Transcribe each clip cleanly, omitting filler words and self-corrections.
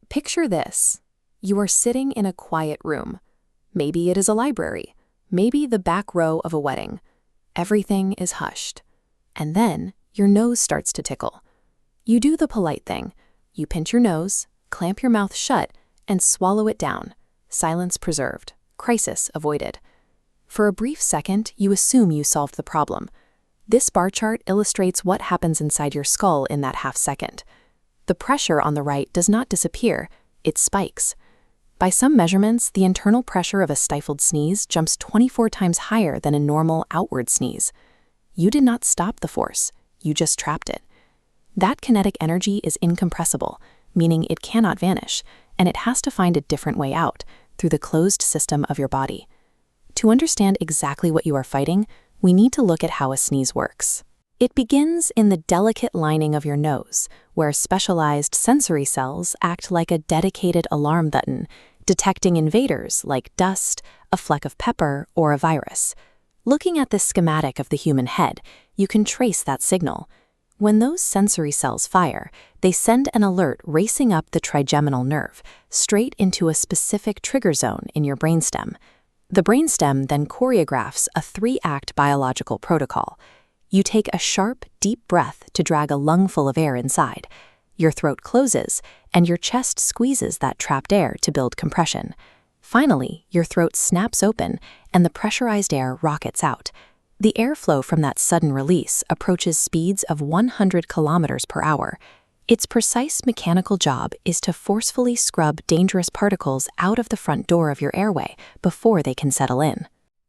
Picture this. You are sitting in a quiet room. Maybe it is a library, maybe the back row of a wedding. Everything is hushed. And then your nose starts to tickle. You do the polite thing. You pinch your nose, clamp your mouth shut, and swallow it down. Silence preserved. Crisis avoided. For a brief second, you assume you solved the problem. This bar chart illustrates what happens inside your skull in that half second. The pressure on the right does not disappear, it spikes. By some measurements, the internal pressure of a stifled sneeze jumps 24 times higher than a normal outward sneeze. You did not stop the force, you just trapped it. That kinetic energy is incompressible, meaning it cannot vanish, and it has to find a different way out, through the closed system of your body. To understand exactly what you are fighting, we need to look at how a sneeze works. It begins in the delicate lining of your nose, where specialized sensory cells act like a dedicated alarm button, detecting invaders like dust, a fleck of pepper, or a virus. Looking at the schematic of the human head, you can trace that signal. When those sensory cells fire, they send an alert racing up the trigeminal nerve, straight into a specific trigger zone in your brainstem. The brainstem then choreographs a 3-act biological protocol. You take a sharp, deep breath to drag a lungful of air inside. Your throat closes, and your chest squeezes that trapped air to build compression. Finally, your throat snaps open, and the pressurized air rockets out. The airflow from that sudden release approaches speeds of 100 kilometers per hour. Its precise mechanical job is to forcefully scrub dangerous particles out of the front door of your airway before they can settle in.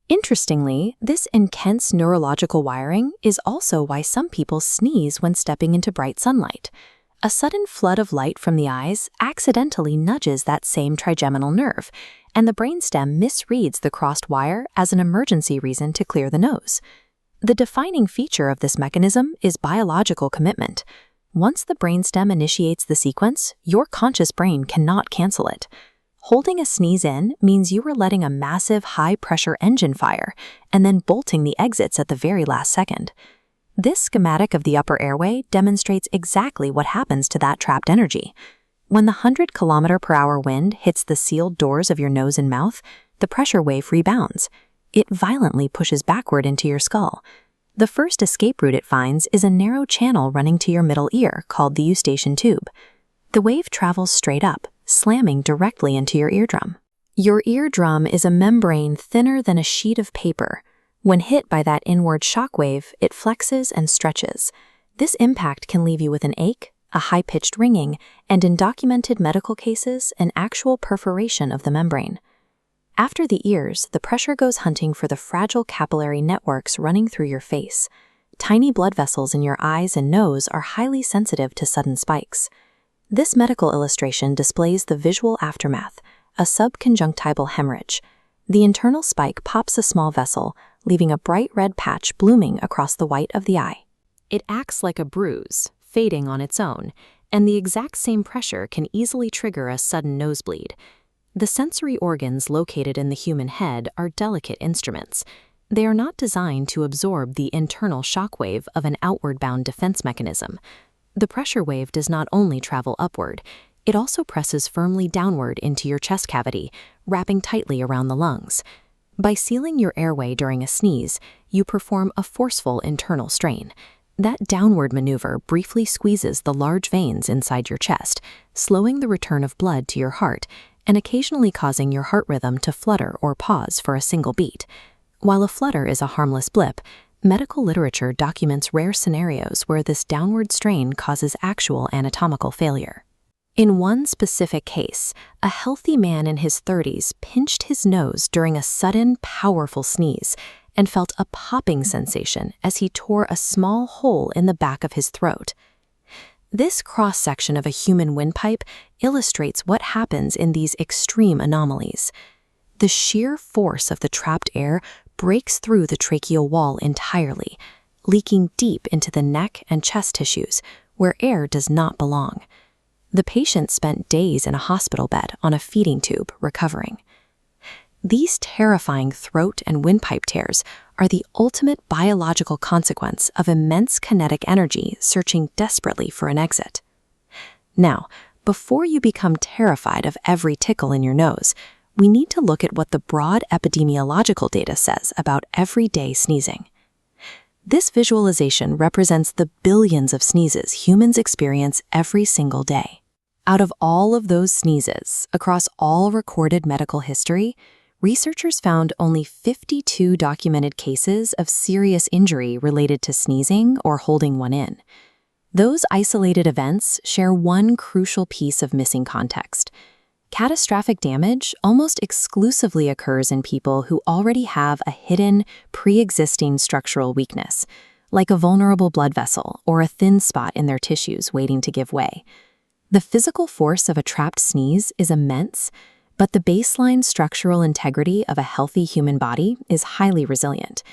Interestingly, this intense neurological wiring is also why some people sneeze when stepping into bright sunlight. A sudden flood of light from the eyes accidentally nudges that same trigeminal nerve, and the brainstem misreads the crossed wire as an emergency reason to clear the nose. The defining feature of this mechanism is biological commitment. Once the brainstem initiates the sequence, your conscious brain cannot cancel it. Holding a sneeze in means you are letting a massive high-pressure engine fire and then bolting the exits at the very last second. This schematic of the upper airway demonstrates exactly what happens to that trapped energy. When the 100-kilometer-per-hour wind hits the sealed doors of your nose and mouth, the pressure wave rebounds. It violently pushes backward into your skull. The first escape route it finds is a narrow channel running to your middle ear called the eustachian tube. The wave travels straight up, slamming directly into your eardrum. Your eardrum is a membrane thinner than a sheet of paper. When hit by that inward shock wave, it flexes and stretches. This impact can leave you with an ache, a high-pitched ringing, and in documented medical cases, an actual perforation of the membrane. After the ears, the pressure goes hunting for the fragile capillary networks running through your face. Tiny blood vessels in your eyes and nose are highly sensitive to sudden spikes. This medical illustration displays the visual aftermath, a subconjunctival hemorrhage. The internal spike pops a small vessel, leaving a bright red patch blooming across the white of the eye. It acts like a bruise, fading on its own, and the exact same pressure can easily trigger a sudden nosebleed. The sensory organs located in the human head are delicate instruments. They are not designed to absorb the internal shock wave of an outward-bound defense mechanism. The pressure wave does not only travel upward, it also presses firmly downward into your chest cavity, wrapping tightly around the lungs. By sealing your airway during a sneeze, you perform a forceful internal strain. That downward maneuver briefly squeezes the large veins inside your chest, slowing the return of blood to your heart and occasionally causing your heart rhythm to flutter or pause for a single beat. While a flutter is a harmless blip, medical literature documents rare scenarios where this downward strain causes actual anatomical failure. In one specific case, a healthy man in his 30s pinched his nose during a sudden, powerful sneeze and felt a popping sensation as he tore a small hole in the back of his throat. This cross-section of a human windpipe illustrates what happens in these extreme anomalies. The sheer force of the trapped air breaks through the tracheal wall entirely, leaking deep into the neck and chest tissues, where air does not belong. The patient spent days in a hospital bed on a feeding tube recovering. These terrifying throat and windpipe tears are the ultimate biological consequence of immense kinetic energy searching desperately for an exit. Now, Before you become terrified of every tickle in your nose, we need to look at what the broad epidemiological data says about everyday sneezing. This visualization represents the billions of sneezes humans experience every single day. Out of all of those sneezes, across all recorded medical history, researchers found only 52 documented cases of serious injury related to sneezing or holding one in. Those isolated events share one crucial piece of missing context. Catastrophic damage almost exclusively occurs in people who already have a hidden, pre-existing structural weakness, like a vulnerable blood vessel or a thin spot in their tissues waiting to give way. The physical force of a trapped sneeze is immense, but the baseline structural integrity of a healthy human body is highly resilient.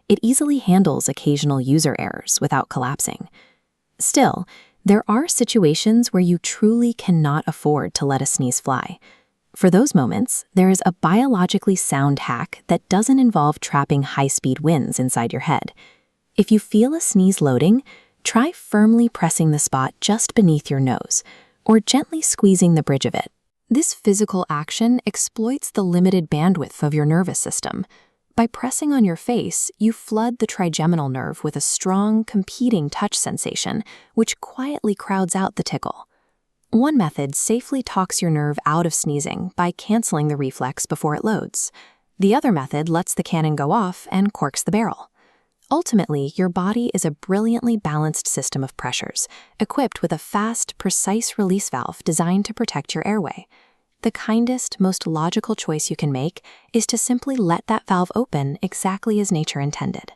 It easily handles occasional user errors without collapsing. Still, there are situations where you truly cannot afford to let a sneeze fly. For those moments, there is a biologically sound hack that doesn't involve trapping high-speed winds inside your head. If you feel a sneeze loading, try firmly pressing the spot just beneath your nose, or gently squeezing the bridge of it. This physical action exploits the limited bandwidth of your nervous system. By pressing on your face, you flood the trigeminal nerve with a strong, competing touch sensation, which quietly crowds out the tickle. One method safely talks your nerve out of sneezing by canceling the reflex before it loads. The other method lets the cannon go off and corks the barrel. Ultimately, your body is a brilliantly balanced system of pressures, equipped with a fast, precise release valve designed to protect your airway. The kindest, most logical choice you can make is to simply let that valve open exactly as nature intended.